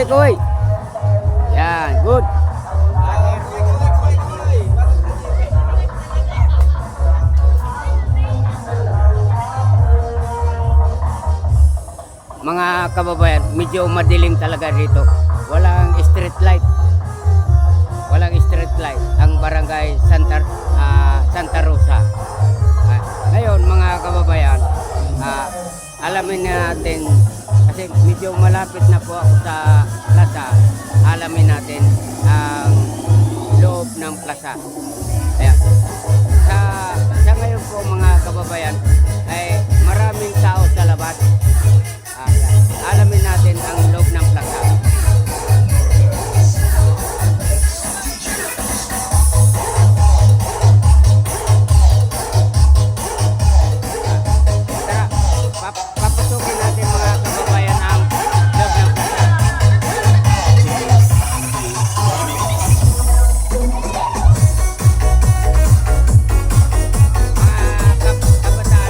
kuy. Yan, good. Mga kababayan, medyo madilim talaga dito. Walang street light. Walang street light ang barangay Santa Rosa. Ngayon mga kababayan, alamin natin kasi medyo malapit na po ako sa plaza. Alamin natin ang loob ng plaza. Ayan. Sa ngayon po mga kababayan ay maraming tao sa labas. Ayan. Alamin natin ang loob ng plaza. Papasukin natin mga kababayan ang loob ng plaza. Mga kabataan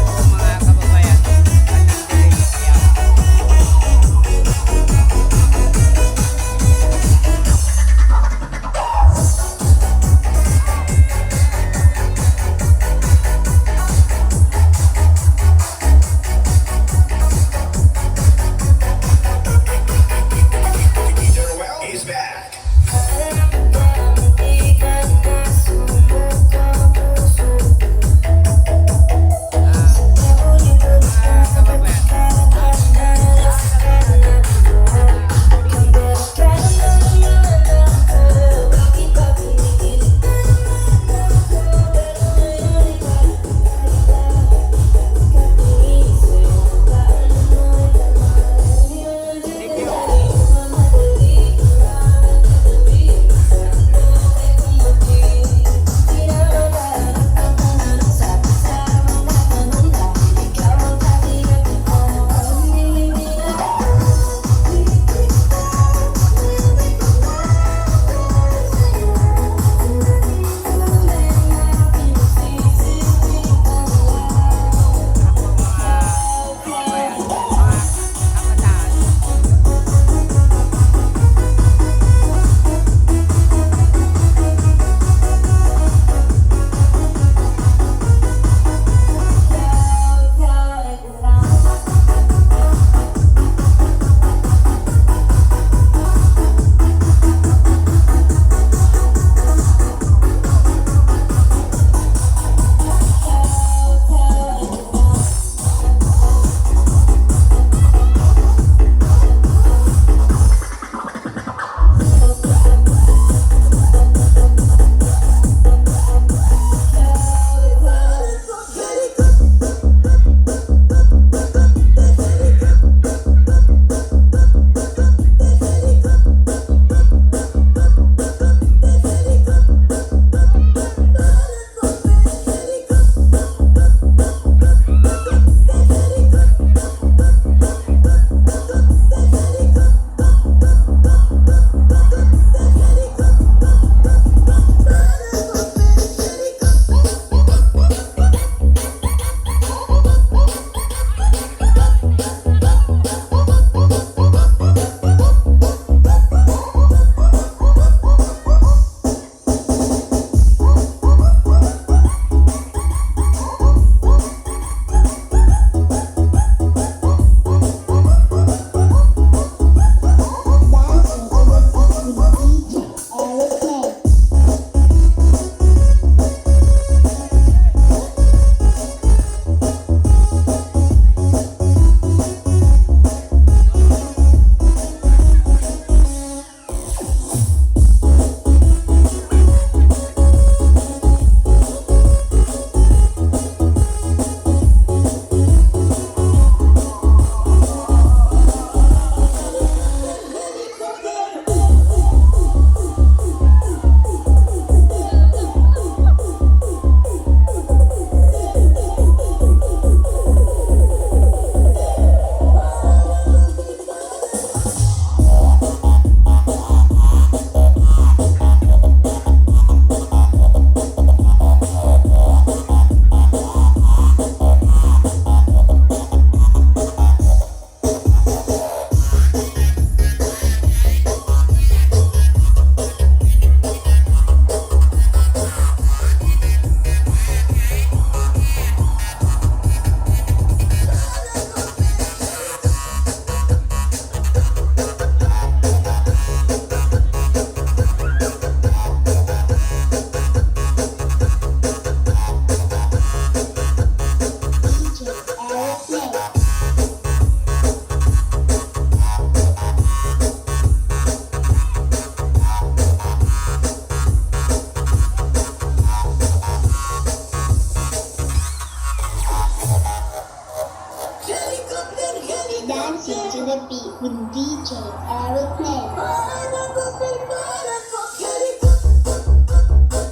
Dancing to the beat with DJ Aeroplane. Mga kababayan, isa itong guys. Isa sa mga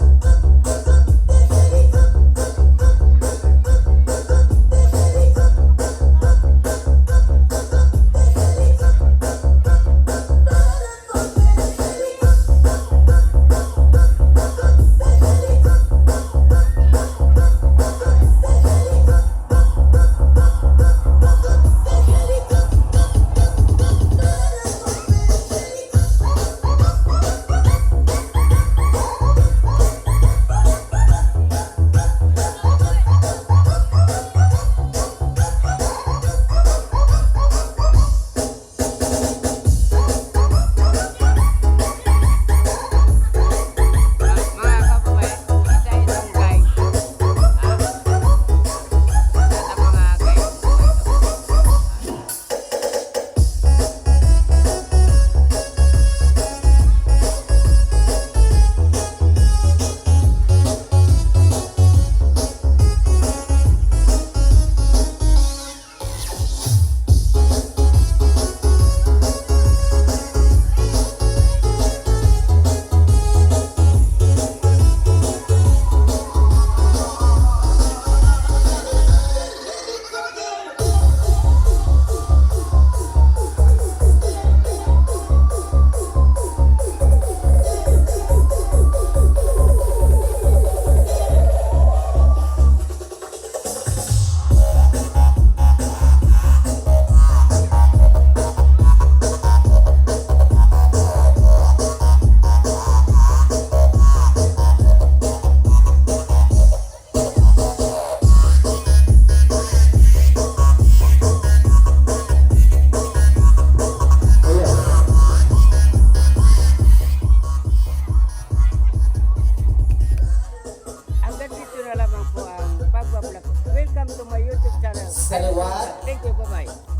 guys. Hanggang dito na lamang po ang pagbablog. Welcome to my YouTube channel. Salamat. Thank you, bye-bye.